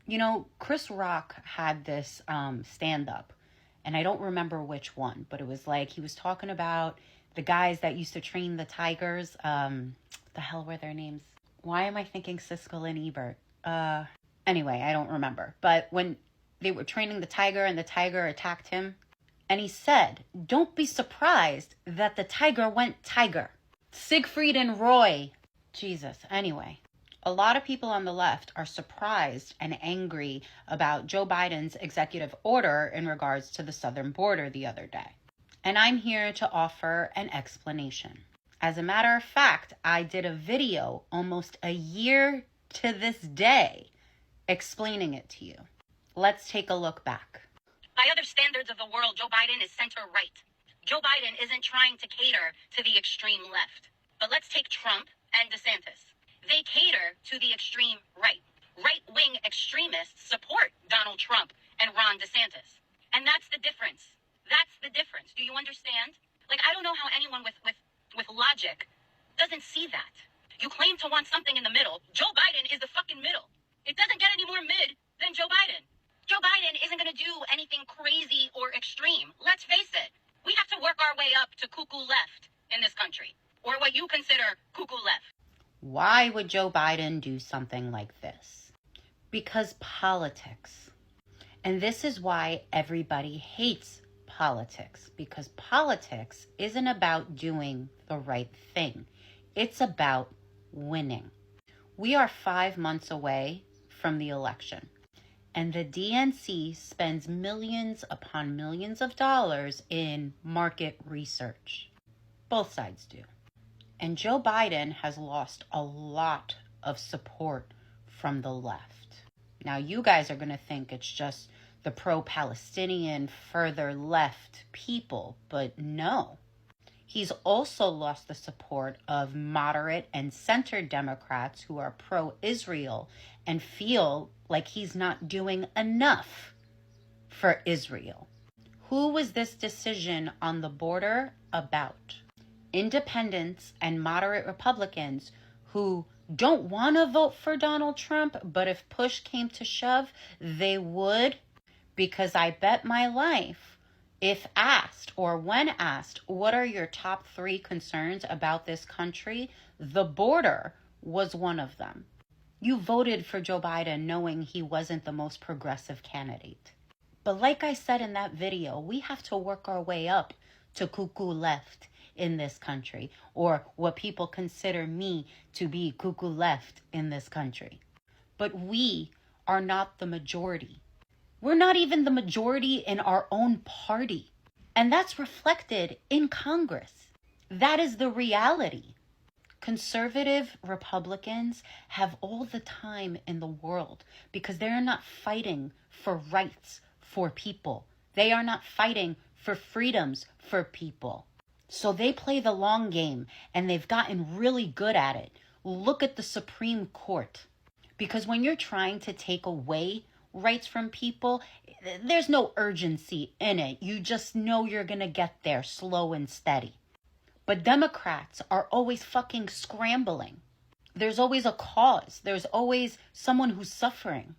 You know, Chris Rock had this stand up, and I don't remember which one, but it was like he was talking about the guys that used to train the Tigers. The hell were their names? Why am I thinking Siskel and Ebert? Anyway, I don't remember. But when they were training the tiger and the tiger attacked him, and he said, "Don't be surprised that the tiger went tiger." Siegfried and Roy. Jesus. Anyway, a lot of people on the left are surprised and angry about Joe Biden's executive order in regards to the southern border the other day. And I'm here to offer an explanation. As a matter of fact, I did a video almost a year to this day explaining it to you. Let's take a look back. By other standards of the world, Joe Biden is center-right. Joe Biden isn't trying to cater to the extreme left. But let's take Trump and DeSantis. They cater to the extreme right. Right-wing extremists support Donald Trump and Ron DeSantis. And that's the difference. That's the difference. Do you understand? Like, I don't know how anyone with logic doesn't see that. You claim to want something in the middle. Joe Biden is the fucking middle. It doesn't get any more mid than Joe Biden. Joe Biden isn't going to do anything crazy or extreme. Let's face it. We have to work our way up to cuckoo left in this country. Or what you consider cuckoo left. Why would Joe Biden do something like this? Because politics. And this is why everybody hates politics. Because politics isn't about doing the right thing. It's about winning. We are 5 months away from the election. And the DNC spends millions upon millions of dollars in market research. Both sides do. And Joe Biden has lost a lot of support from the left. Now, you guys are going to think it's just the pro-Palestinian, further left people, but no. He's also lost the support of moderate and center Democrats who are pro-Israel and feel like he's not doing enough for Israel. Who was this decision on the border about? Independents and moderate Republicans who don't want to vote for Donald Trump, but if push came to shove, they would. Because I bet my life, if asked or when asked, what are your top 3 concerns about this country? The border was one of them. You voted for Joe Biden knowing he wasn't the most progressive candidate. But like I said in that video, we have to work our way up to cuckoo left in this country, or what people consider me to be cuckoo left in this country. But we are not the majority. We're not even the majority in our own party. And that's reflected in Congress. That is the reality. Conservative Republicans have all the time in the world because they're not fighting for rights for people. They are not fighting for freedoms for people. So they play the long game, and they've gotten really good at it. Look at the Supreme Court. Because when you're trying to take away rights from people, there's no urgency in it. You just know you're going to get there slow and steady. But Democrats are always fucking scrambling. There's always a cause. There's always someone who's suffering.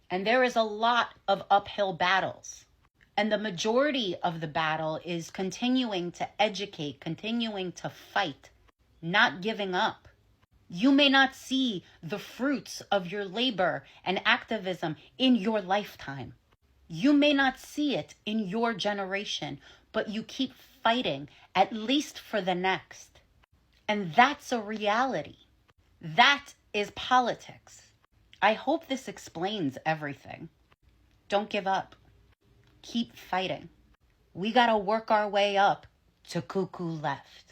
And there is a lot of uphill battles. And the majority of the battle is continuing to educate, continuing to fight, not giving up. You may not see the fruits of your labor and activism in your lifetime. You may not see it in your generation, but you keep fighting, at least for the next. And that's a reality. That is politics. I hope this explains everything. Don't give up. Keep fighting. We gotta work our way up to cuckoo left.